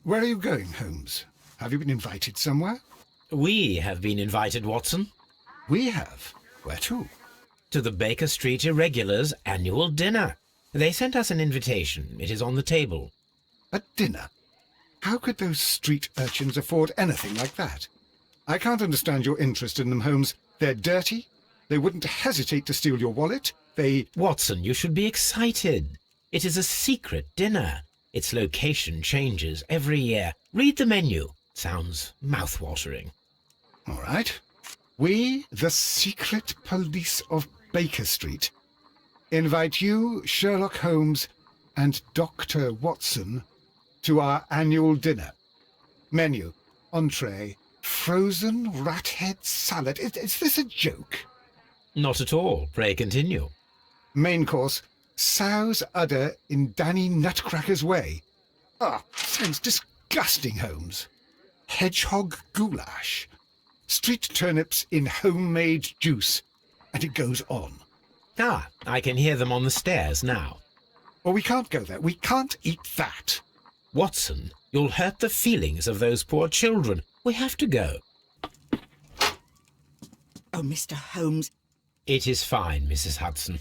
Where are you going, Holmes? Have you been invited somewhere? We have been invited, Watson. We have. Where to? To the Baker Street Irregulars' annual dinner. They sent us an invitation. It is on the table. A dinner? How could those street urchins afford anything like that? I can't understand your interest in them, Holmes. They're dirty. They wouldn't hesitate to steal your wallet. Watson, you should be excited. It is a secret dinner. Its location changes every year. Read the menu. Sounds mouth-watering. All right. We, the secret police of Baker Street, invite you, Sherlock Holmes, and Dr. Watson to our annual dinner. Menu, entree, frozen rat head salad. Is this a joke? Not at all. Pray continue. Main course, sow's udder in Danny Nutcracker's way. Sounds disgusting, Holmes. Hedgehog goulash. Street turnips in homemade juice. And it goes on. I can hear them on the stairs now. Well, we can't go there. We can't eat that. Watson, you'll hurt the feelings of those poor children. We have to go. Oh, Mr. Holmes. It is fine, Mrs. Hudson.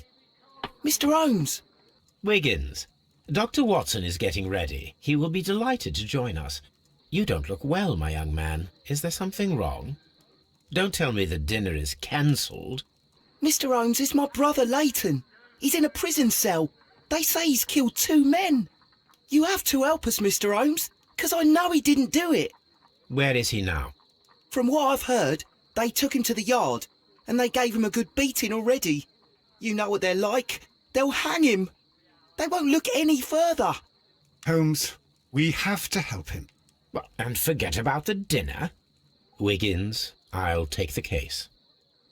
Mr. Holmes! Wiggins, Dr. Watson is getting ready. He will be delighted to join us. You don't look well, my young man. Is there something wrong? Don't tell me the dinner is cancelled. Mr. Holmes is my brother Leighton. He's in a prison cell. They say he's killed 2 men. You have to help us, Mr. Holmes, because I know he didn't do it. Where is he now? From what I've heard, they took him to the yard, and they gave him a good beating already. You know what they're like. They'll hang him. They won't look any further. Holmes, we have to help him. Well, and forget about the dinner? Wiggins, I'll take the case.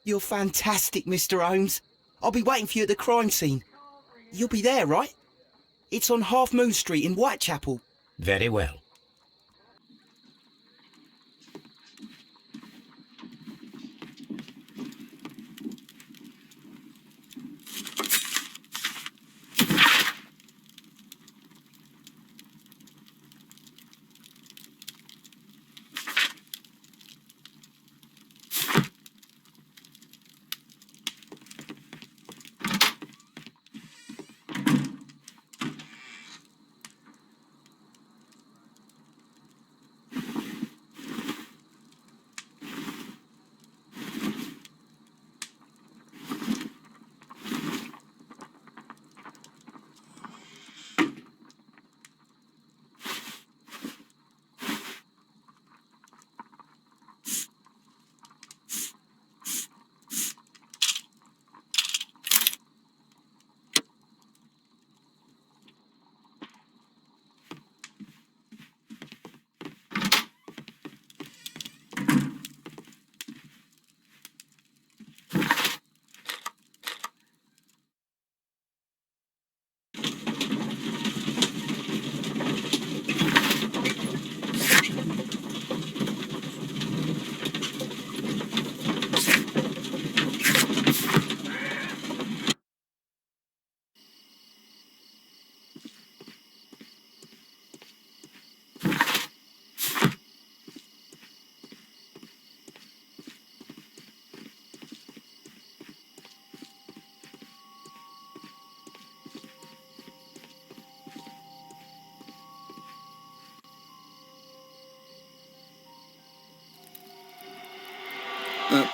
You're fantastic, Mr. Holmes. I'll be waiting for you at the crime scene. You'll be there, right? It's on Half Moon Street in Whitechapel. Very well.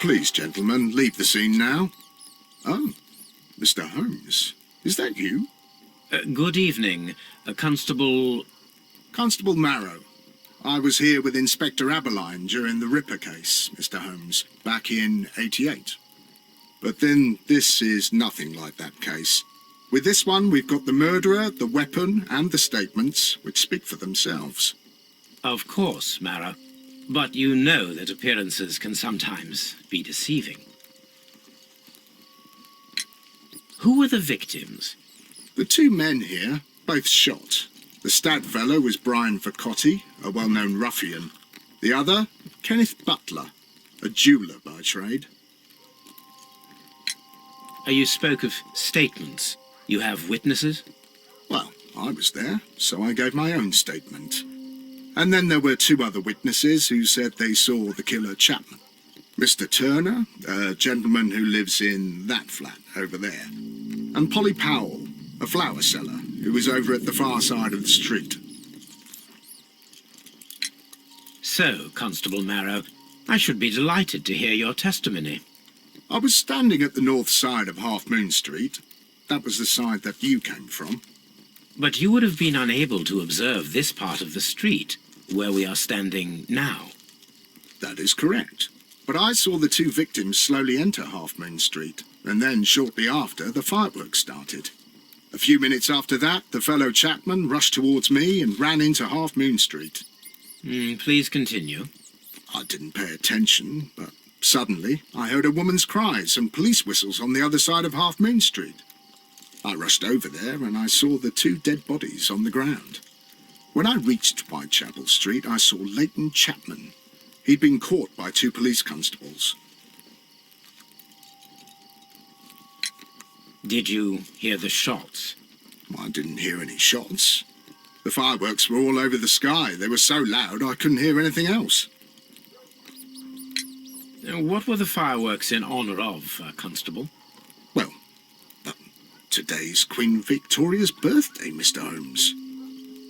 Please, gentlemen, leave the scene now. Oh, Mr. Holmes, is that you? Good evening, Constable... Constable Marrow. I was here with Inspector Aberline during the Ripper case, Mr. Holmes, back in '88. But then this is nothing like that case. With this one, we've got the murderer, the weapon, and the statements, which speak for themselves. Of course, Marrow. But you know that appearances can sometimes be deceiving. Who were the victims? The 2 men here, both shot. The stab fellow was Brian Vercotti, a well-known ruffian. The other, Kenneth Butler, a jeweller by trade. You spoke of statements. You have witnesses? Well, I was there, so I gave my own statement. And then there were two other witnesses who said they saw the killer Chapman. Mr. Turner, a gentleman who lives in that flat over there. And Polly Powell, a flower seller, who was over at the far side of the street. So, Constable Marrow, I should be delighted to hear your testimony. I was standing at the north side of Half Moon Street. That was the side that you came from. But you would have been unable to observe this part of the street, where we are standing now. That is correct. But I saw the two victims slowly enter Half Moon Street, and then shortly after, the fireworks started. A few minutes after that, the fellow Chapman rushed towards me and ran into Half Moon Street. Please continue. I didn't pay attention, but suddenly I heard a woman's cries and police whistles on the other side of Half Moon Street. I rushed over there and I saw the two dead bodies on the ground. When I reached Whitechapel Street, I saw Leighton Chapman. He'd been caught by two police constables. Did you hear the shots? I didn't hear any shots. The fireworks were all over the sky. They were so loud I couldn't hear anything else. What were the fireworks in honour of, Constable? Well, today's Queen Victoria's birthday, Mr. Holmes.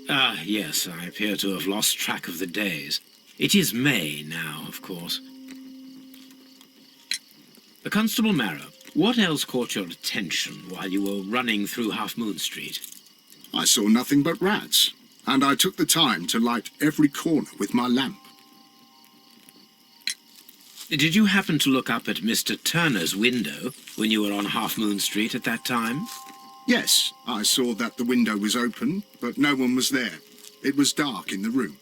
Ah, yes, I appear to have lost track of the days. It is May now, of course. Constable Marrow, what else caught your attention while you were running through Half Moon Street? I saw nothing but rats, and I took the time to light every corner with my lamp. Did you happen to look up at Mr. Turner's window when you were on Half Moon Street at that time? Yes, I saw that the window was open, but no one was there. It was dark in the room.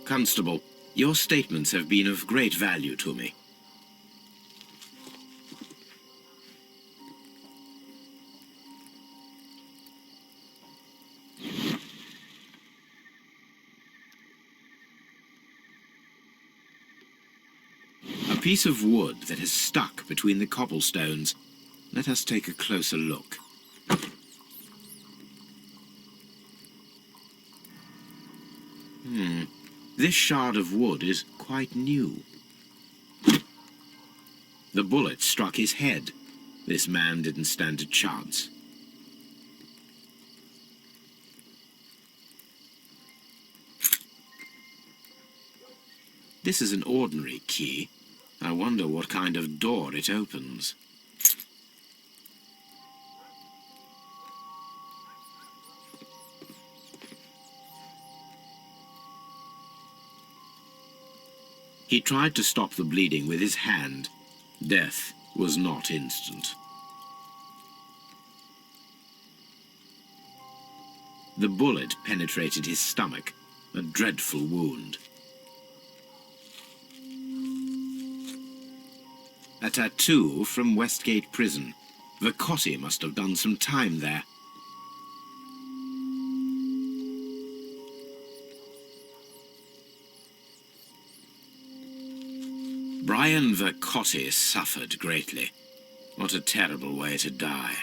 Constable, your statements have been of great value to me. A piece of wood that has stuck between the cobblestones. Let us take a closer look. This shard of wood is quite new. The bullet struck his head. This man didn't stand a chance. This is an ordinary key. I wonder what kind of door it opens. He tried to stop the bleeding with his hand. Death was not instant. The bullet penetrated his stomach, a dreadful wound. A tattoo from Westgate Prison. Vercotti must have done some time there. Brian Vercotti suffered greatly. What a terrible way to die.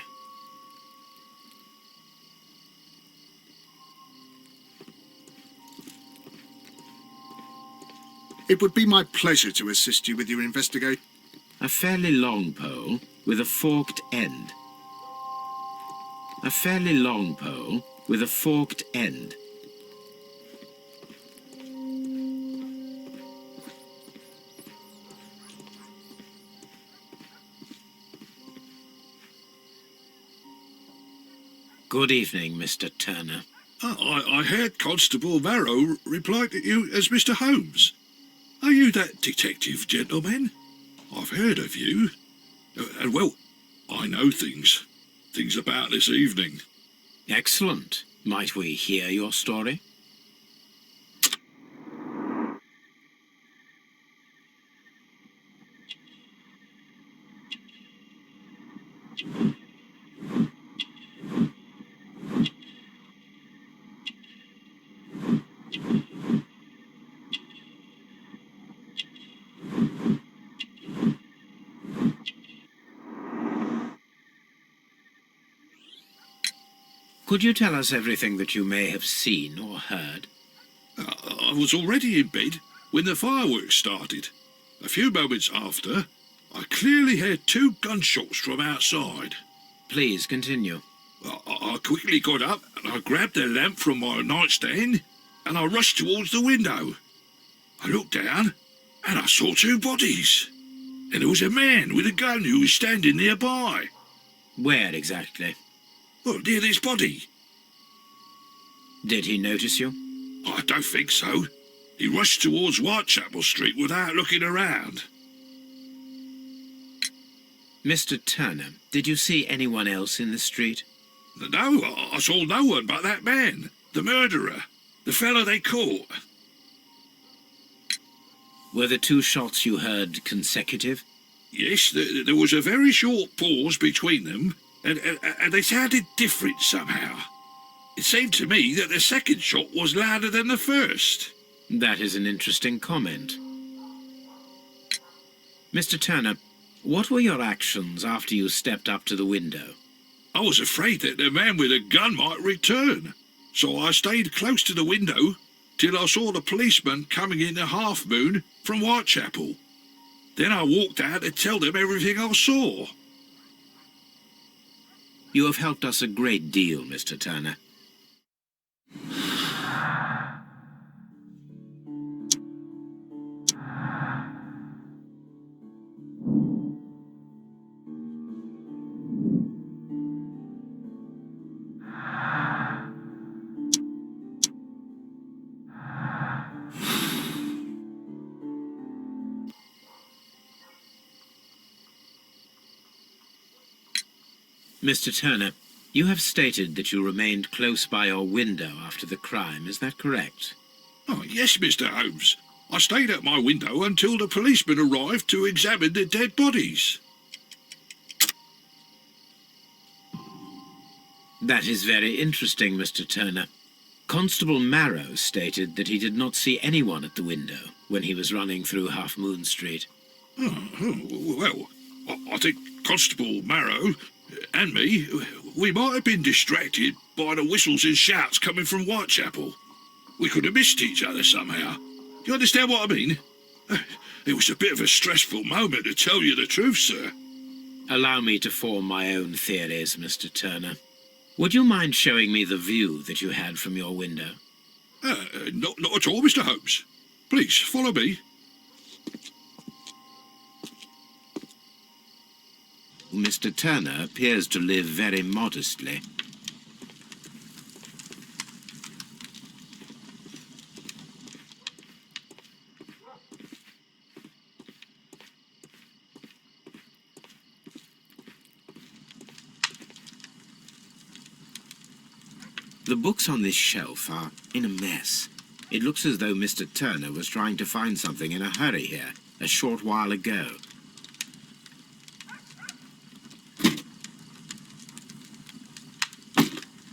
It would be my pleasure to assist you with your investigation. A fairly long pole with a forked end. A fairly long pole with a forked end. Good evening, Mr. Turner. I heard Constable Marrow reply to you as Mr. Holmes. Are you that detective gentleman? I've heard of you. And well, I know things about this evening. Excellent. Might we hear your story? Could you tell us everything that you may have seen or heard? I was already in bed when the fireworks started. A few moments after, I clearly heard 2 gunshots from outside. Please continue. I quickly got up and I grabbed the lamp from my nightstand and I rushed towards the window. I looked down and I saw 2 bodies. And there was a man with a gun who was standing nearby. Where exactly? Well, near this body. Did he notice you? I don't think so. He rushed towards Whitechapel Street without looking around. Mr. Turner, did you see anyone else in the street? No, I saw no one but that man, the murderer, the fellow they caught. Were the 2 shots you heard consecutive? Yes, there was a very short pause between them, and they sounded different somehow. It seemed to me that the second shot was louder than the first. That is an interesting comment. Mr. Turner, what were your actions after you stepped up to the window? I was afraid that the man with a gun might return, so I stayed close to the window till I saw the policeman coming in the half-moon from Whitechapel. Then I walked out to tell them everything I saw. You have helped us a great deal, Mr. Turner. Mr. Turner, you have stated that you remained close by your window after the crime, is that correct? Oh, yes, Mr. Holmes. I stayed at my window until the policeman arrived to examine the dead bodies. That is very interesting, Mr. Turner. Constable Marrow stated that he did not see anyone at the window when he was running through Half Moon Street. Well, I think Constable Marrow and me, we might have been distracted by the whistles and shouts coming from Whitechapel. We could have missed each other somehow. You understand what I mean? It was a bit of a stressful moment, to tell you the truth, sir. Allow me to form my own theories, Mr. Turner. Would you mind showing me the view that you had from your window? Not at all, Mr. Holmes. Please, follow me. Mr. Turner appears to live very modestly. The books on this shelf are in a mess. It looks as though Mr. Turner was trying to find something in a hurry here a short while ago.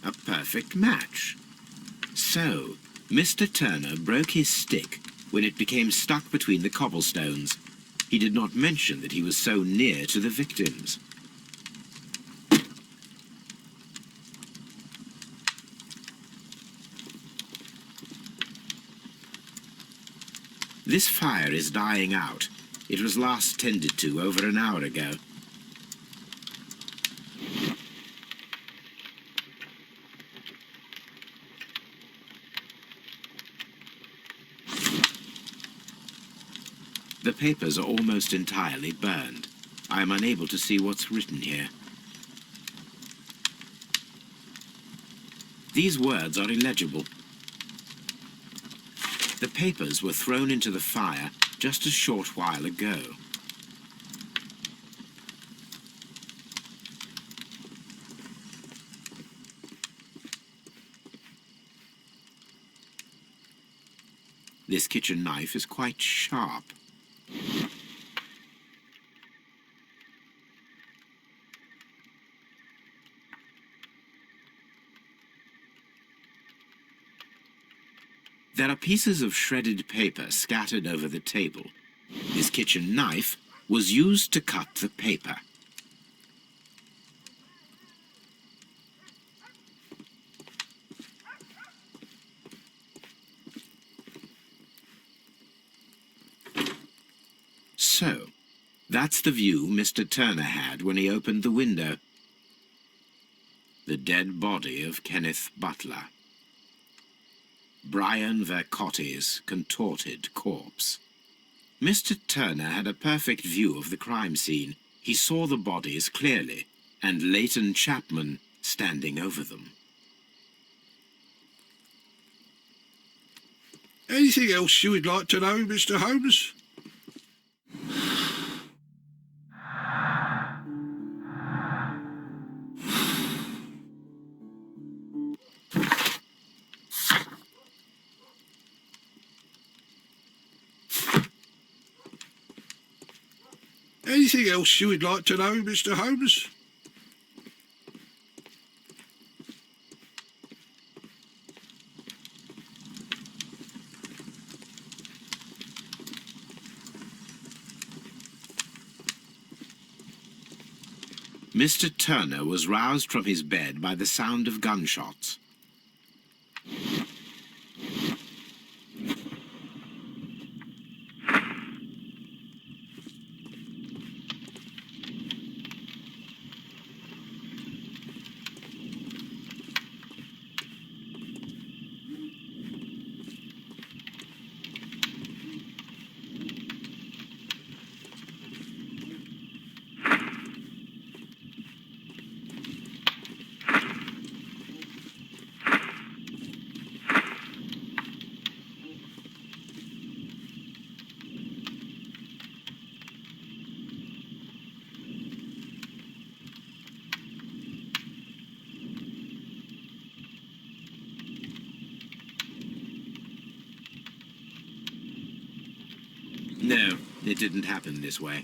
A perfect match. So, Mr. Turner broke his stick when it became stuck between the cobblestones. He did not mention that he was so near to the victims. This fire is dying out. It was last tended to over an hour ago. The papers are almost entirely burned. I am unable to see what's written here. These words are illegible. The papers were thrown into the fire just a short while ago. This kitchen knife is quite sharp. There are pieces of shredded paper scattered over the table. This kitchen knife was used to cut the paper. So, that's the view Mr. Turner had when he opened the window. The dead body of Kenneth Butler. Brian Vercotti's contorted corpse. Mr. Turner had a perfect view of the crime scene. He saw the bodies clearly, and Leighton Chapman standing over them. Anything else you would like to know, Mr. Holmes? Anything else you would like to know, Mr. Holmes? Mr. Turner was roused from his bed by the sound of gunshots. No, it didn't happen this way.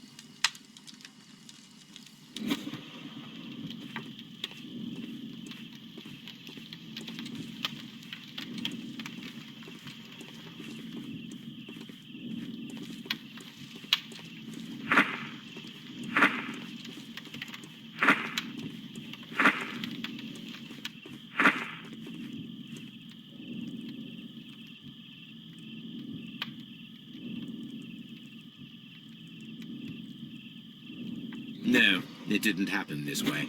No, it didn't happen this way.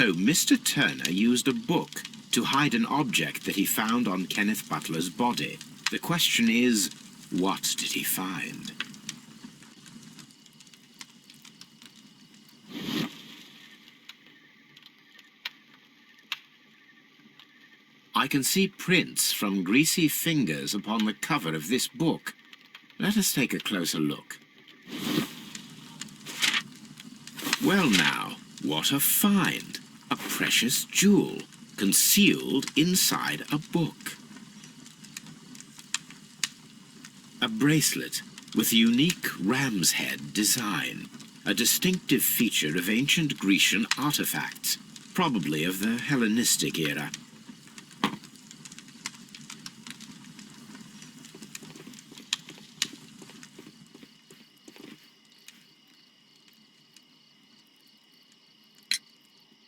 So Mr. Turner used a book to hide an object that he found on Kenneth Butler's body. The question is, what did he find? I can see prints from greasy fingers upon the cover of this book. Let us take a closer look. Well now, what a find! A precious jewel concealed inside a book. A bracelet with a unique ram's head design, a distinctive feature of ancient Grecian artifacts, probably of the Hellenistic era.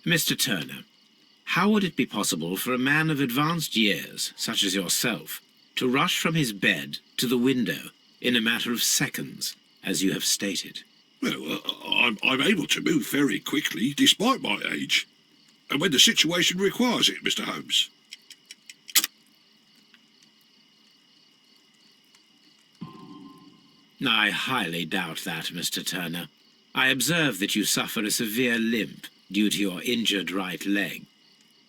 Mr. Turner, how would it be possible for a man of advanced years, such as yourself, to rush from his bed to the window in a matter of seconds, as you have stated? Well, I'm able to move very quickly, despite my age. And when the situation requires it, Mr. Holmes. I highly doubt that, Mr. Turner. I observe that you suffer a severe limp due to your injured right leg.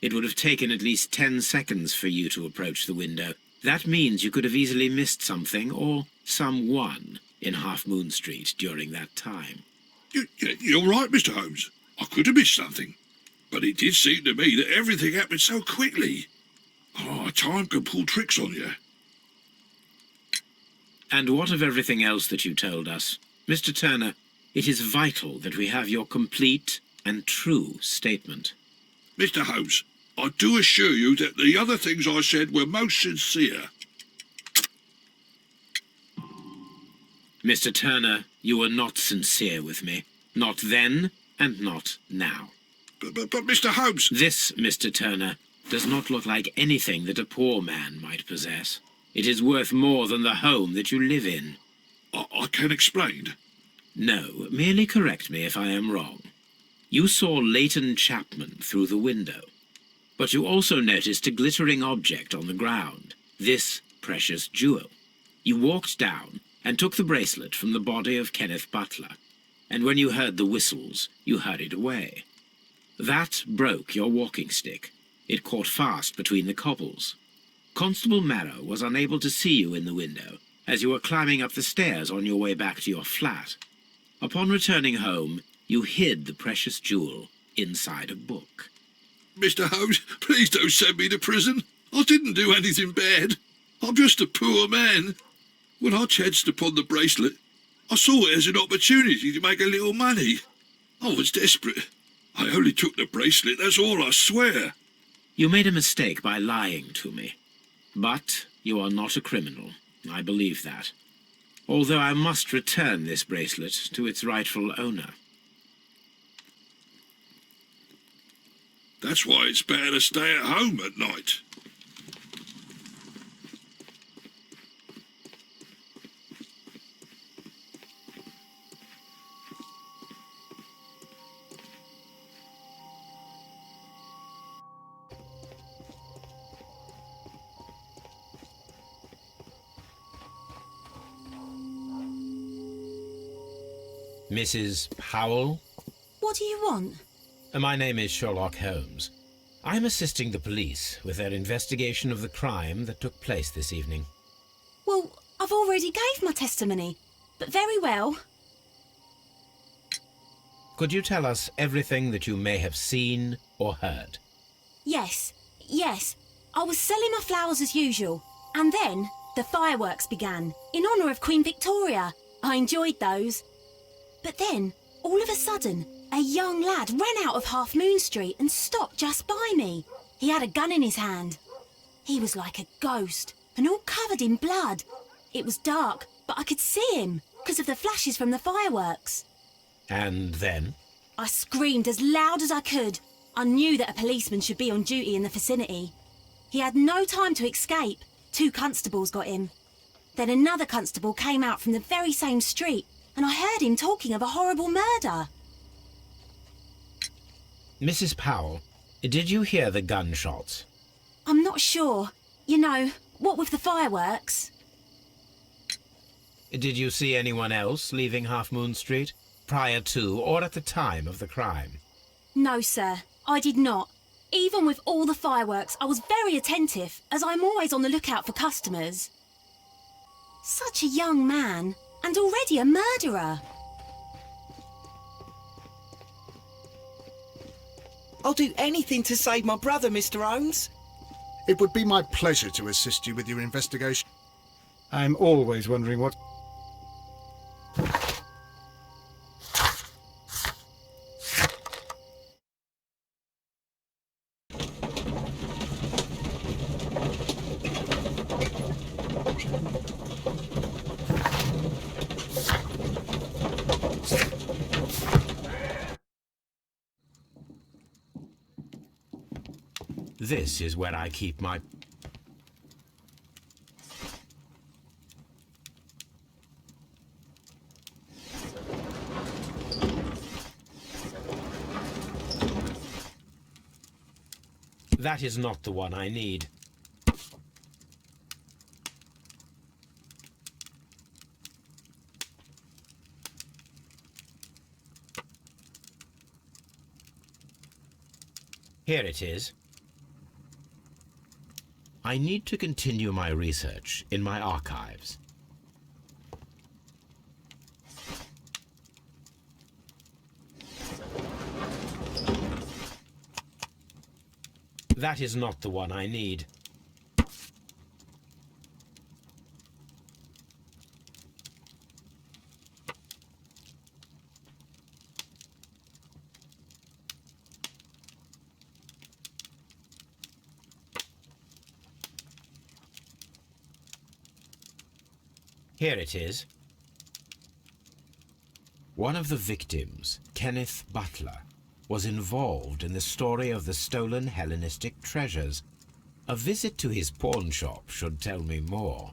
It would have taken at least 10 seconds for you to approach the window. That means you could have easily missed something or someone in Half Moon Street during that time. You're right, Mr. Holmes. I could have missed something. But it did seem to me that everything happened so quickly. Oh, time can pull tricks on you. And what of everything else that you told us? Mr. Turner, it is vital that we have your complete and true statement. Mr. Holmes, I do assure you that the other things I said were most sincere. Mr. Turner, you were not sincere with me. Not then, and not now. But Mr. Holmes... This, Mr. Turner, does not look like anything that a poor man might possess. It is worth more than the home that you live in. I can explain. No, merely correct me if I am wrong. You saw Leighton Chapman through the window, but you also noticed a glittering object on the ground, this precious jewel. You walked down and took the bracelet from the body of Kenneth Butler, and when you heard the whistles, you hurried away. That broke your walking stick. It caught fast between the cobbles. Constable Marrow was unable to see you in the window as you were climbing up the stairs on your way back to your flat. Upon returning home, you hid the precious jewel inside a book. Mr. Holmes, please don't send me to prison. I didn't do anything bad. I'm just a poor man. When I chanced upon the bracelet, I saw it as an opportunity to make a little money. I was desperate. I only took the bracelet, that's all, I swear. You made a mistake by lying to me. But you are not a criminal. I believe that. Although I must return this bracelet to its rightful owner. That's why it's better to stay at home at night. Mrs. Powell? What do you want? My name is Sherlock Holmes. I'm assisting the police with their investigation of the crime that took place this evening. Well, I've already gave my testimony, but very well. Could you tell us everything that you may have seen or heard? Yes. I was selling my flowers as usual, and then the fireworks began, in honour of Queen Victoria. I enjoyed those. But then, all of a sudden, a young lad ran out of Half Moon Street and stopped just by me. He had a gun in his hand. He was like a ghost, and all covered in blood. It was dark, but I could see him, because of the flashes from the fireworks. And then? I screamed as loud as I could. I knew that a policeman should be on duty in the vicinity. He had no time to escape. 2 constables got him. Then another constable came out from the very same street, and I heard him talking of a horrible murder. Mrs. Powell, did you hear the gunshots? I'm not sure. You know, what with the fireworks? Did you see anyone else leaving Half Moon Street, prior to or at the time of the crime? No, sir, I did not. Even with all the fireworks, I was very attentive, as I'm always on the lookout for customers. Such a young man, and already a murderer. I'll do anything to save my brother, Mr. Holmes. It would be my pleasure to assist you with your investigation. I'm always wondering what... This is where I keep my... That is not the one I need. Here it is. I need to continue my research in my archives. That is not the one I need. Here it is. One of the victims, Kenneth Butler, was involved in the story of the stolen Hellenistic treasures. A visit to his pawn shop should tell me more.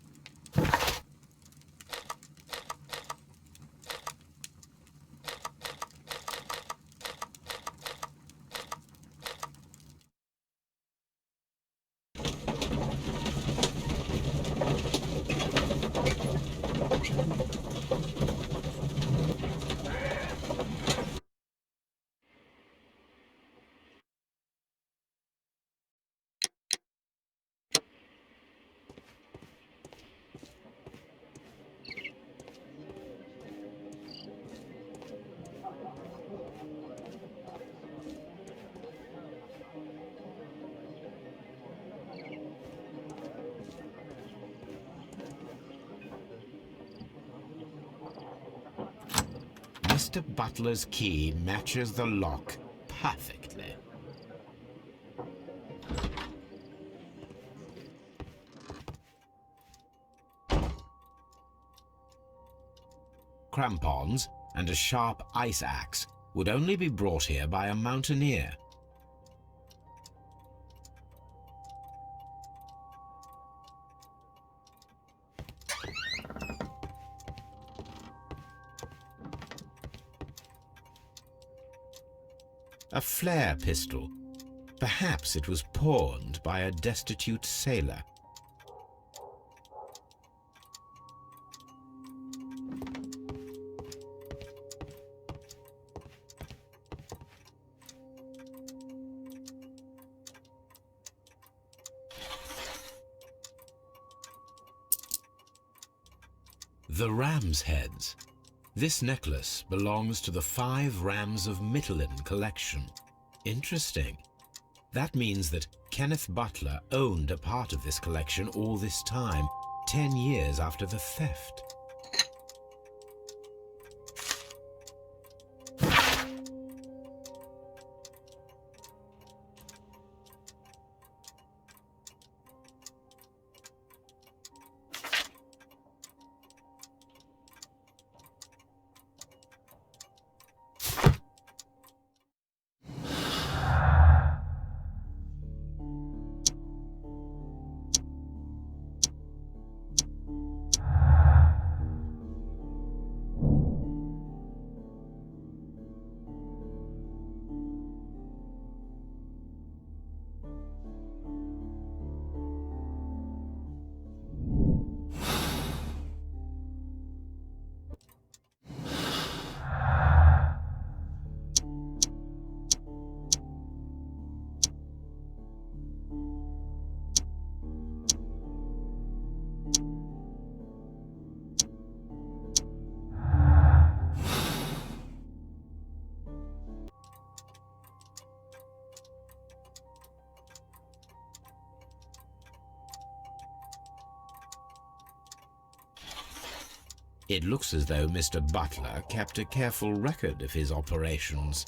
Mr. Butler's key matches the lock perfectly. Crampons and a sharp ice axe would only be brought here by a mountaineer. A flare pistol. Perhaps it was pawned by a destitute sailor. The ram's heads. This necklace belongs to the 5 Rams of Mittelin collection. Interesting. That means that Kenneth Butler owned a part of this collection all this time, 10 years after the theft. It looks as though Mr. Butler kept a careful record of his operations.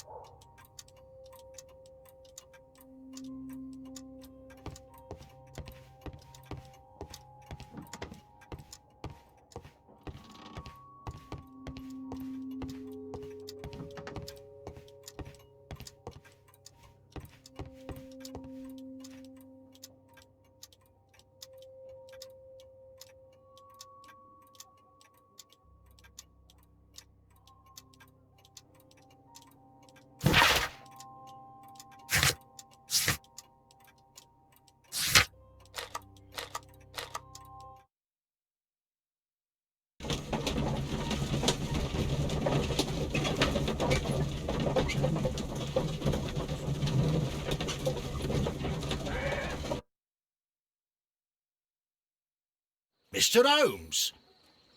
Mr. Holmes,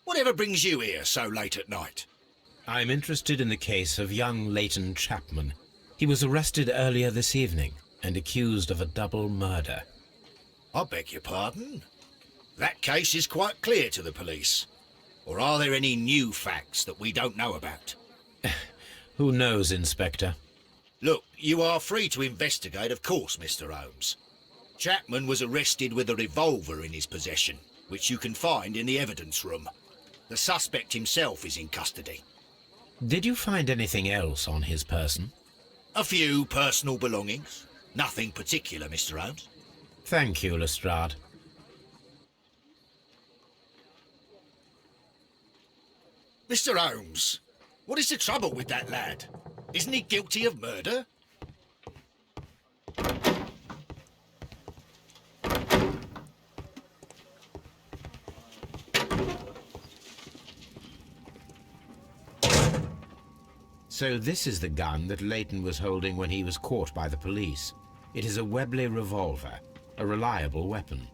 whatever brings you here so late at night? I'm interested in the case of young Leighton Chapman. He was arrested earlier this evening and accused of a double murder. I beg your pardon? That case is quite clear to the police. Or are there any new facts that we don't know about? Who knows, Inspector? Look, you are free to investigate, of course, Mr. Holmes. Chapman was arrested with a revolver in his possession, which you can find in the evidence room. The suspect himself is in custody. Did you find anything else on his person? A few personal belongings. Nothing particular, Mr. Holmes. Thank you, Lestrade. Mr. Holmes, what is the trouble with that lad? Isn't he guilty of murder? So this is the gun that Leighton was holding when he was caught by the police. It is a Webley revolver, a reliable weapon.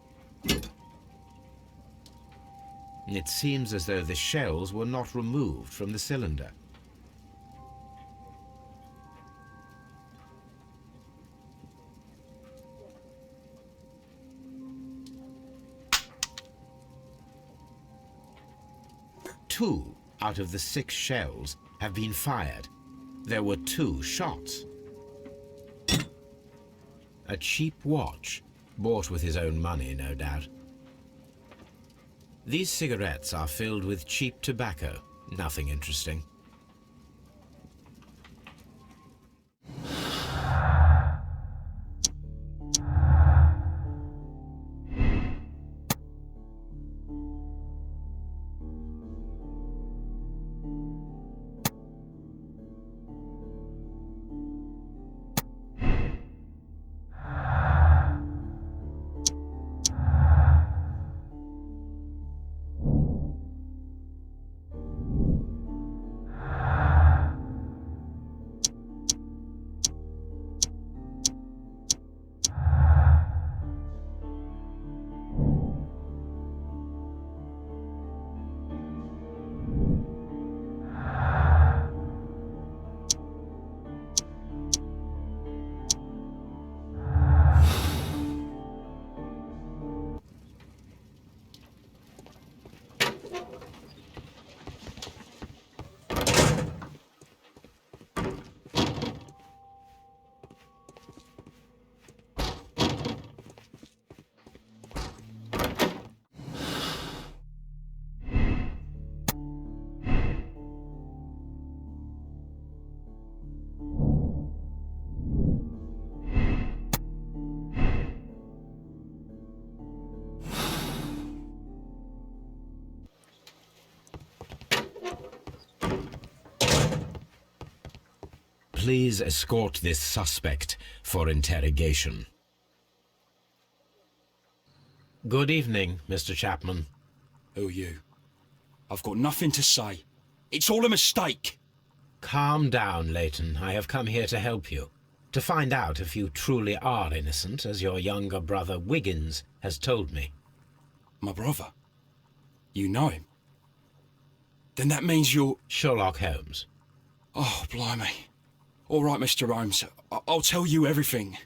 It seems as though the shells were not removed from the cylinder. Two out of the 6 shells have been fired. There were 2 shots. A cheap watch, bought with his own money, no doubt. These cigarettes are filled with cheap tobacco. Nothing interesting. Please escort this suspect for interrogation. Good evening, Mr. Chapman. Who are you? I've got nothing to say. It's all a mistake. Calm down, Leighton. I have come here to help you. To find out if you truly are innocent, as your younger brother Wiggins has told me. My brother? You know him? Then that means you're... Sherlock Holmes. Oh, blimey. All right, Mr. Holmes. I'll tell you everything.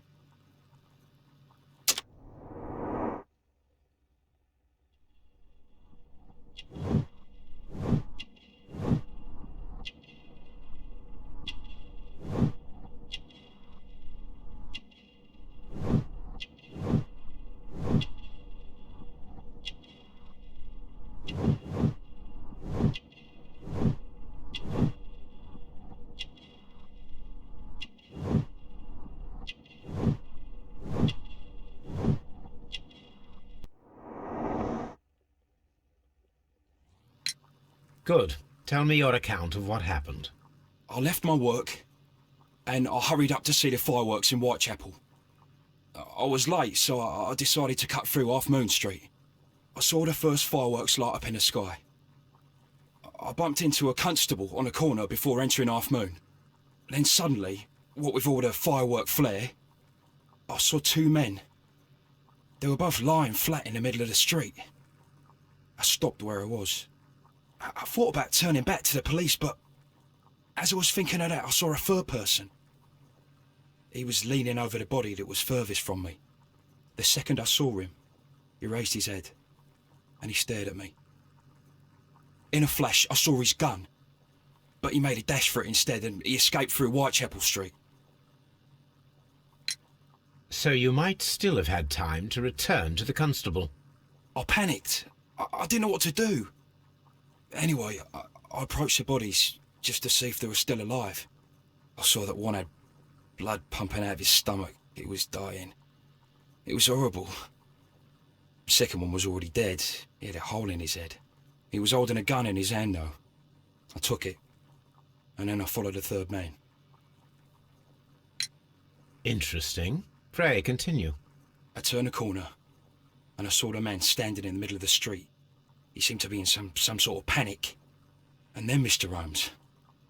Good. Tell me your account of what happened. I left my work and I hurried up to see the fireworks in Whitechapel. I was late, so I decided to cut through Half Moon Street. I saw the first fireworks light up in the sky. I bumped into a constable on a corner before entering Half Moon. Then suddenly, what with all the firework flare, I saw 2 men. They were both lying flat in the middle of the street. I stopped where I was. I thought about turning back to the police, but as I was thinking of that, I saw a third person. He was leaning over the body that was furthest from me. The second I saw him, he raised his head and he stared at me. In a flash, I saw his gun, but he made a dash for it instead and he escaped through Whitechapel Street. So you might still have had time to return to the constable. I panicked. I didn't know what to do. Anyway, I approached the bodies just to see if they were still alive. I saw that one had blood pumping out of his stomach. He was dying. It was horrible. The second one was already dead. He had a hole in his head. He was holding a gun in his hand though. I took it, and then I followed the third man. Interesting. Pray, continue. I turned a corner, and I saw the man standing in the middle of the street. He seemed to be in some sort of panic. And then, Mr. Holmes,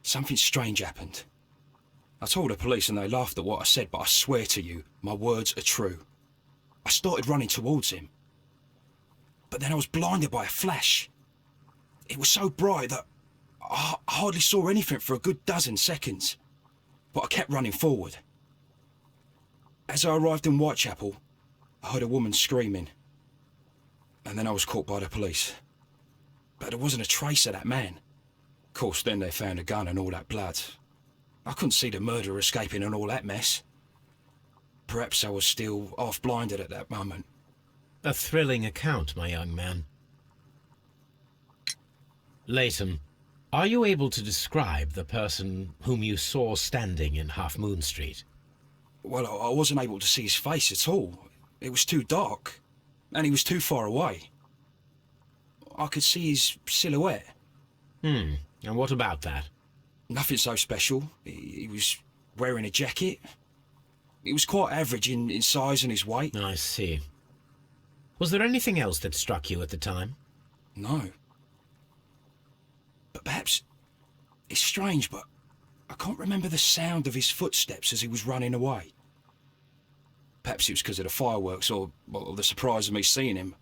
something strange happened. I told the police and they laughed at what I said, but I swear to you, my words are true. I started running towards him. But then I was blinded by a flash. It was so bright that I hardly saw anything for a good dozen seconds. But I kept running forward. As I arrived in Whitechapel, I heard a woman screaming. And then I was caught by the police. But there wasn't a trace of that man. Of course, then they found a gun and all that blood. I couldn't see the murderer escaping and all that mess. Perhaps I was still half-blinded at that moment. A thrilling account, my young man. Leighton, are you able to describe the person whom you saw standing in Half Moon Street? Well, I wasn't able to see his face at all. It was too dark, and he was too far away. I could see his silhouette. And what about that? Nothing so special. He was wearing a jacket. He was quite average in size and his weight. I see. Was there anything else that struck you at the time? No. But perhaps it's strange, but I can't remember the sound of his footsteps as he was running away. Perhaps it was because of the fireworks or the surprise of me seeing him.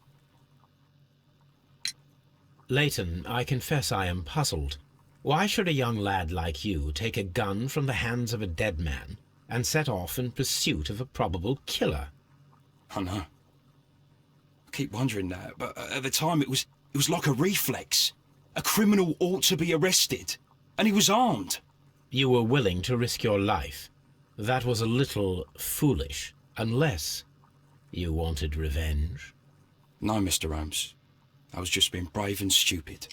Leighton, I confess I am puzzled. Why should a young lad like you take a gun from the hands of a dead man and set off in pursuit of a probable killer? I know. I keep wondering that, but at the time it was like a reflex. A criminal ought to be arrested, and he was armed. You were willing to risk your life. That was a little foolish, unless you wanted revenge. No, Mr. Holmes. I was just being brave and stupid.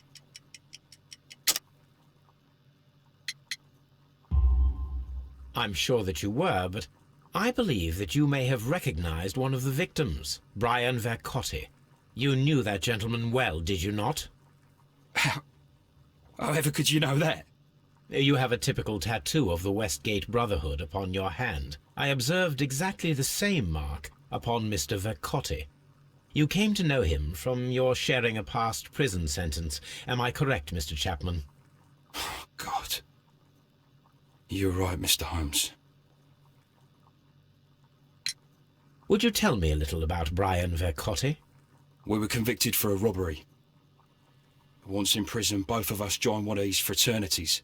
I'm sure that you were, but I believe that you may have recognized one of the victims, Brian Vercotti. You knew that gentleman well, did you not? However could you know that? You have a typical tattoo of the Westgate Brotherhood upon your hand. I observed exactly the same mark upon Mr. Vercotti. You came to know him from your sharing a past prison sentence. Am I correct, Mr. Chapman? Oh, God. You're right, Mr. Holmes. Would you tell me a little about Brian Vercotti? We were convicted for a robbery. Once in prison, both of us joined one of these fraternities.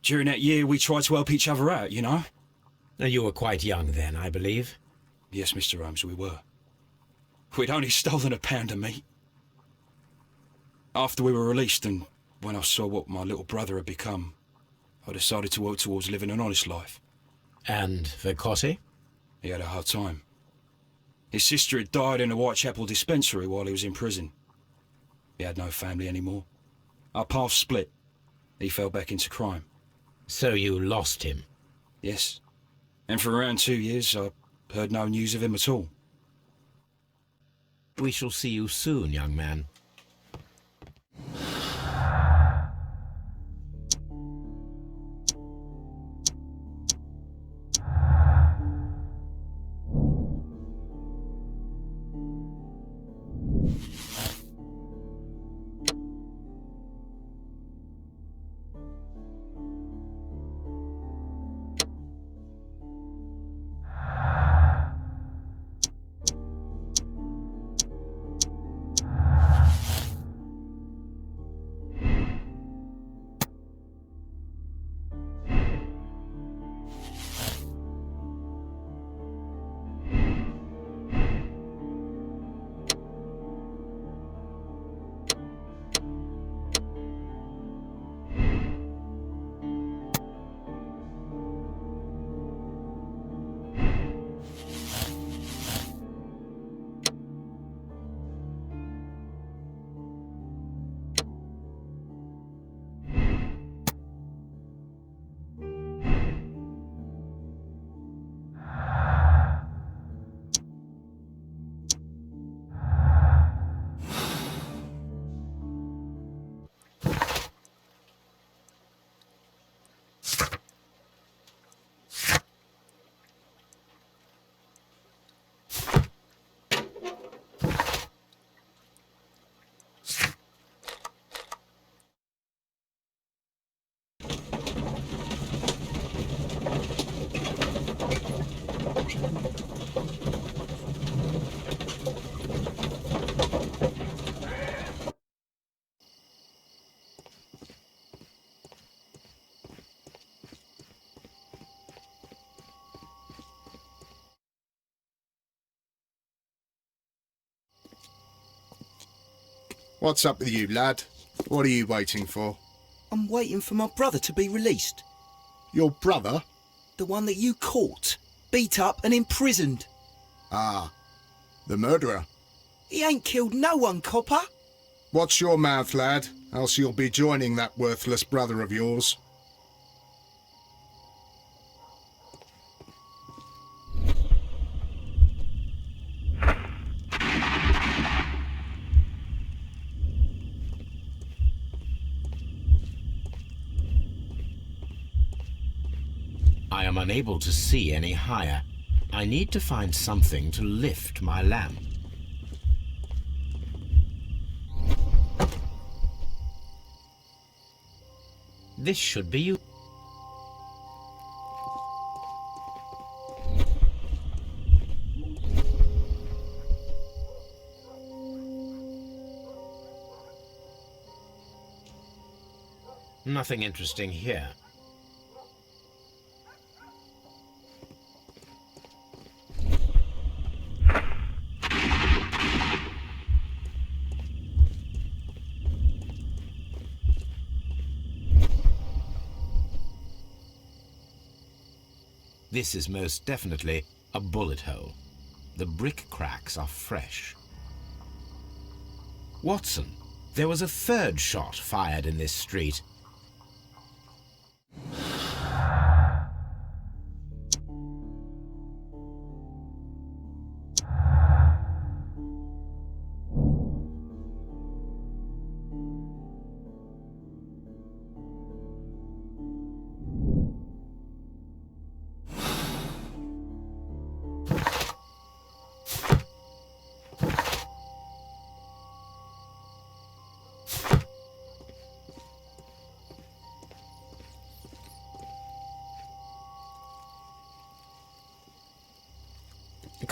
During that year, we tried to help each other out, you know? You were quite young then, I believe. Yes, Mr. Holmes, we were. We'd only stolen a pound of meat. After we were released and when I saw what my little brother had become, I decided to work towards living an honest life. And Vercotti? He had a hard time. His sister had died in a Whitechapel dispensary while he was in prison. He had no family anymore. Our paths split. He fell back into crime. So you lost him? Yes. And for around 2 years, I heard no news of him at all. We shall see you soon, young man. What's up with you, lad? What are you waiting for? I'm waiting for my brother to be released. Your brother? The one that you caught, beat up and imprisoned. Ah, the murderer. He ain't killed no one, copper. Watch your mouth, lad, else you'll be joining that worthless brother of yours. I am unable to see any higher. I need to find something to lift my lamp. This should be you. Nothing interesting here. This is most definitely a bullet hole. The brick cracks are fresh. Watson, there was a third shot fired in this street.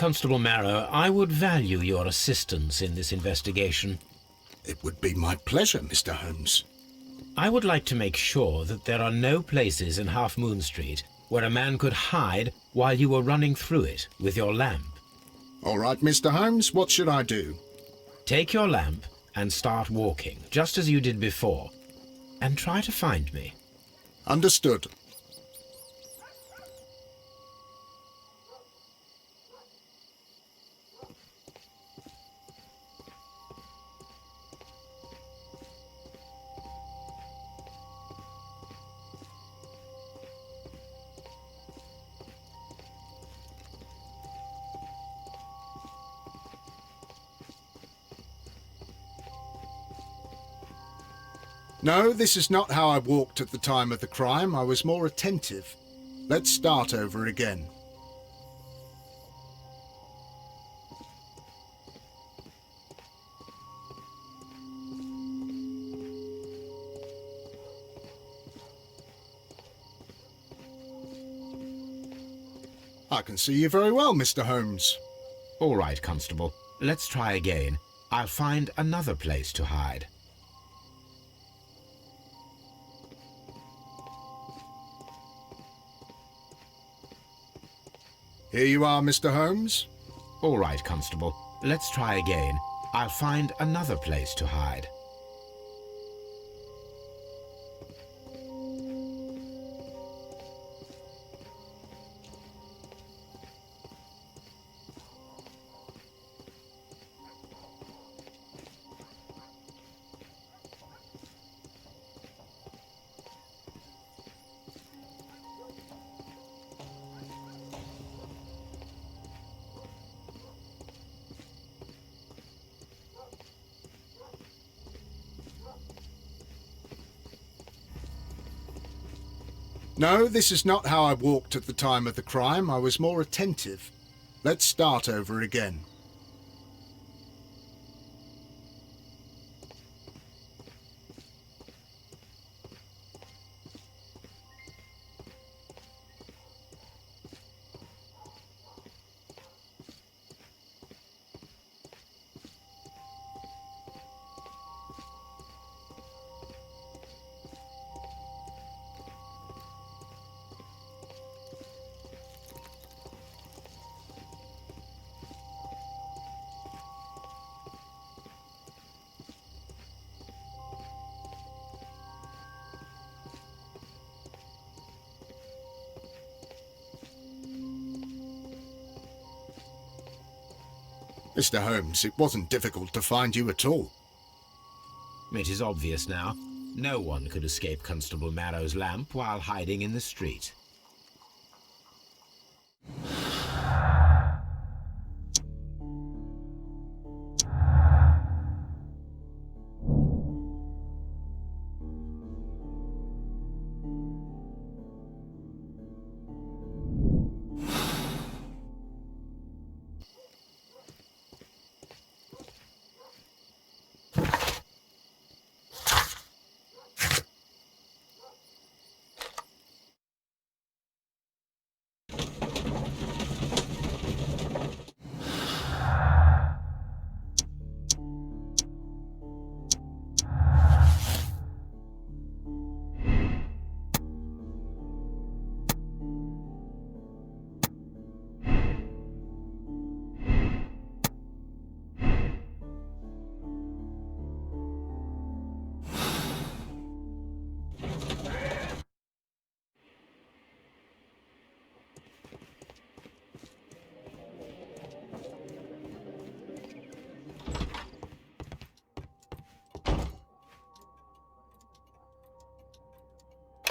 Constable Marrow, I would value your assistance in this investigation. It would be my pleasure, Mr. Holmes. I would like to make sure that there are no places in Half Moon Street where a man could hide while you were running through it with your lamp. All right, Mr. Holmes, what should I do? Take your lamp and start walking, just as you did before, and try to find me. Understood. No, this is not how I walked at the time of the crime. I was more attentive. Let's start over again. I can see you very well, Mr. Holmes. All right, Constable. Let's try again. I'll find another place to hide. Here you are, Mr. Holmes. All right, Constable. Let's try again. I'll find another place to hide. No, this is not how I walked at the time of the crime. I was more attentive. Let's start over again. Mr. Holmes, it wasn't difficult to find you at all. It is obvious now. No one could escape Constable Marrow's lamp while hiding in the street.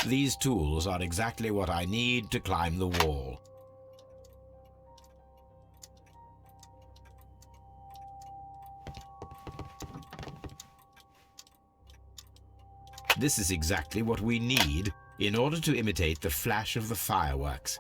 These tools are exactly what I need to climb the wall. This is exactly what we need in order to imitate the flash of the fireworks.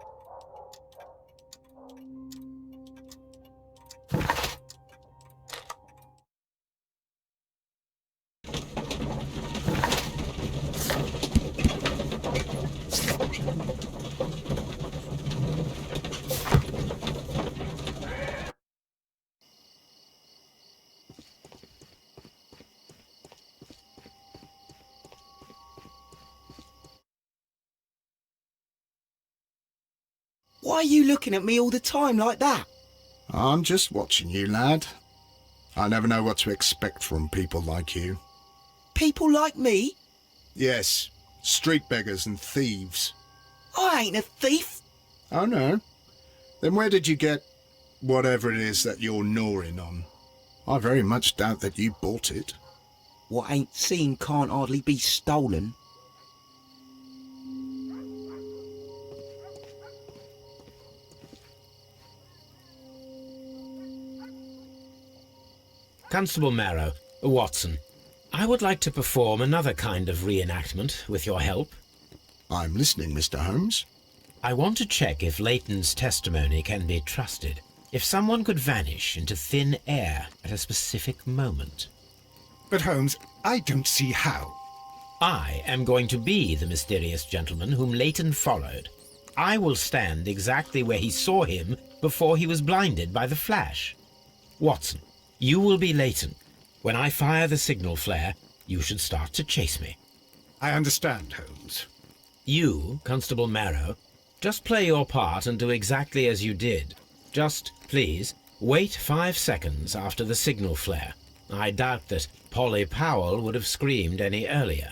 Why are you looking at me all the time like that? I'm just watching you, lad. I never know what to expect from people like you. People like me? Yes, street beggars and thieves. I ain't a thief. Oh, no? Then where did you get whatever it is that you're gnawing on? I very much doubt that you bought it. What ain't seen can't hardly be stolen. Constable Marrow, Watson, I would like to perform another kind of reenactment with your help. I'm listening, Mr. Holmes. I want to check if Leighton's testimony can be trusted. If someone could vanish into thin air at a specific moment. But Holmes, I don't see how. I am going to be the mysterious gentleman whom Leighton followed. I will stand exactly where he saw him before he was blinded by the flash. Watson, you will be Leighton. When I fire the signal flare, you should start to chase me. I understand, Holmes. You, Constable Marrow, just play your part and do exactly as you did. Just, please, wait 5 seconds after the signal flare. I doubt that Polly Powell would have screamed any earlier.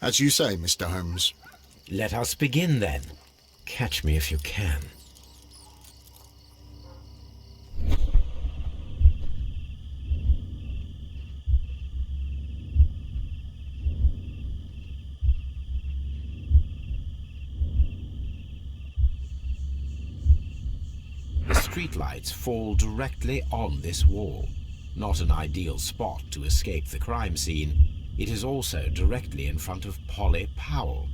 As you say, Mr. Holmes. Let us begin then. Catch me if you can. The streetlights fall directly on this wall. Not an ideal spot to escape the crime scene. It is also directly in front of Polly Powell.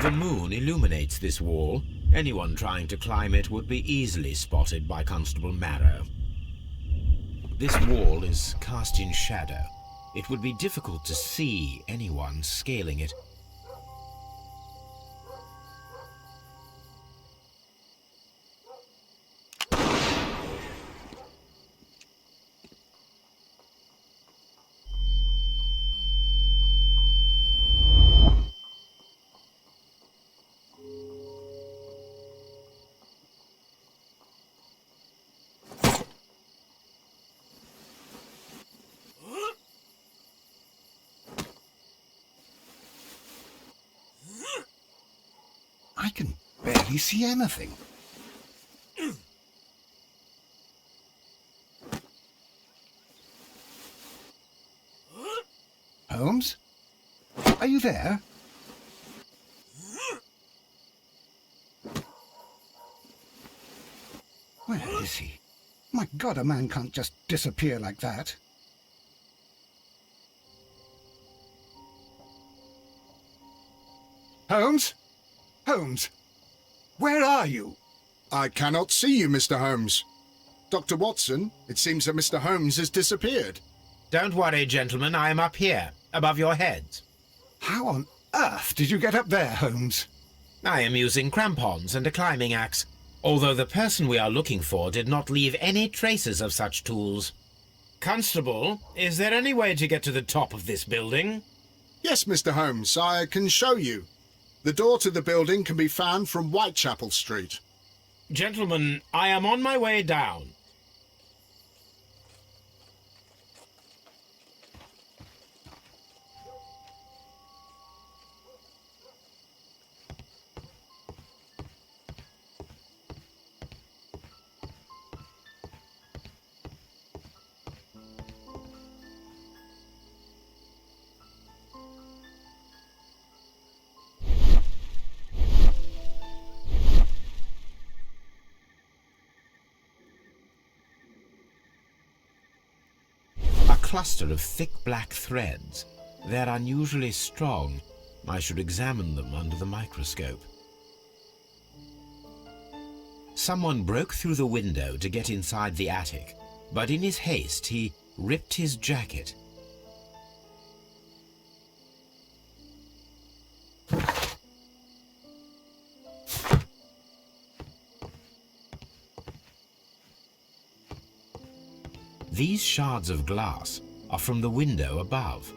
The moon illuminates this wall. Anyone trying to climb it would be easily spotted by Constable Marrow. This wall is cast in shadow. It would be difficult to see anyone scaling it. I can barely see anything. Holmes? Are you there? Where is he? My God, a man can't just disappear like that. Holmes? Holmes? Where are you? I cannot see you, Mr. Holmes. Dr. Watson, it seems that Mr. Holmes has disappeared. Don't worry, gentlemen, I am up here, above your heads. How on earth did you get up there, Holmes? I am using crampons and a climbing axe, although the person we are looking for did not leave any traces of such tools. Constable, is there any way to get to the top of this building? Yes, Mr. Holmes, I can show you. The door to the building can be found from Whitechapel Street. Gentlemen, I am on my way down. Cluster of thick black threads. They're unusually strong. I should examine them under the microscope. Someone broke through the window to get inside the attic, but in his haste he ripped his jacket. These shards of glass are from the window above.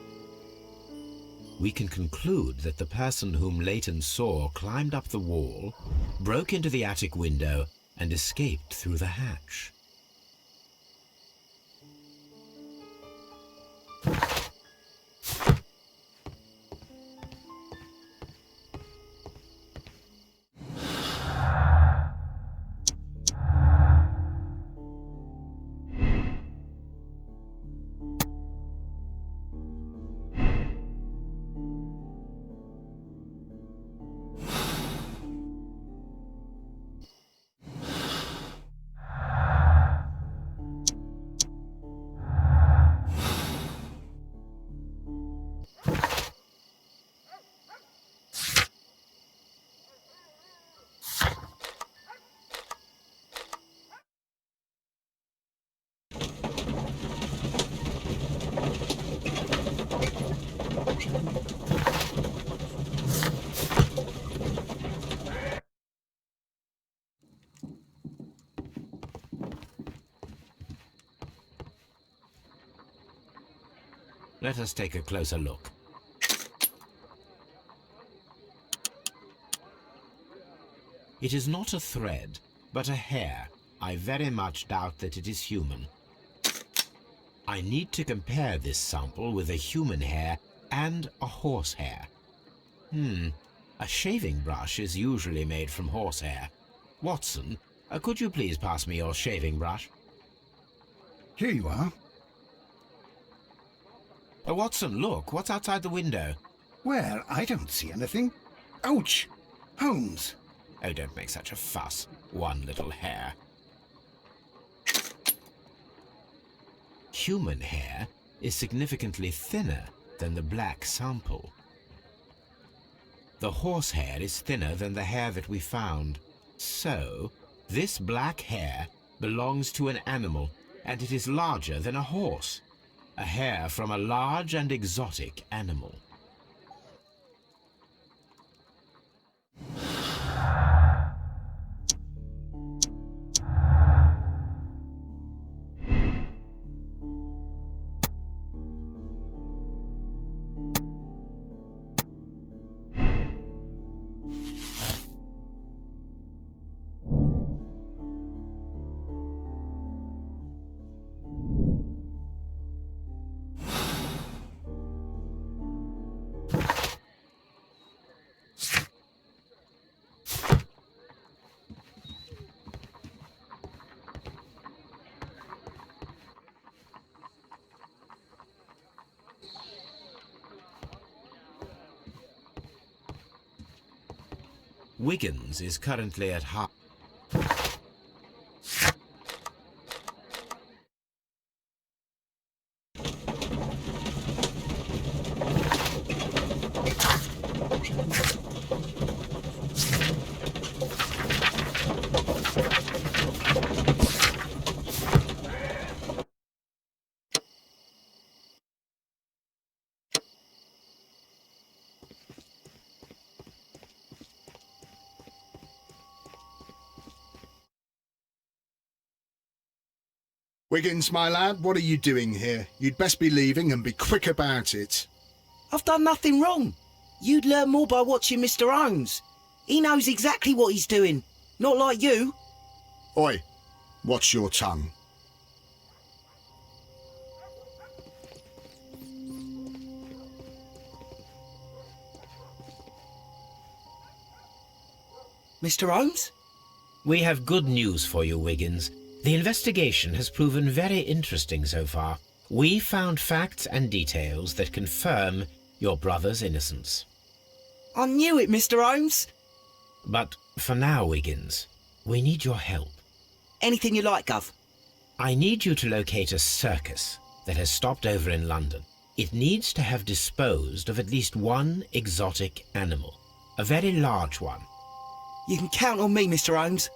We can conclude that the person whom Leighton saw climbed up the wall, broke into the attic window, and escaped through the hatch. Let us take a closer look. It is not a thread, but a hair. I very much doubt that it is human. I need to compare this sample with a human hair and a horse hair. A shaving brush is usually made from horsehair. Watson, could you please pass me your shaving brush? Here you are. Watson, look, what's outside the window? Where? I don't see anything. Ouch! Holmes! Oh, don't make such a fuss. One little hair. Human hair is significantly thinner than the black sample. The horsehair is thinner than the hair that we found. So, this black hair belongs to an animal, and it is larger than a horse. A hair from a large and exotic animal. Wiggins is currently at heart. Wiggins, my lad, what are you doing here? You'd best be leaving and be quick about it. I've done nothing wrong. You'd learn more by watching Mr. Holmes. He knows exactly what he's doing. Not like you. Oi, watch your tongue. Mr. Holmes? We have good news for you, Wiggins. The investigation has proven very interesting so far. We found facts and details that confirm your brother's innocence. I knew it, Mr. Holmes. But for now, Wiggins, we need your help. Anything you like, Gov. I need you to locate a circus that has stopped over in London. It needs to have disposed of at least one exotic animal, a very large one. You can count on me, Mr. Holmes.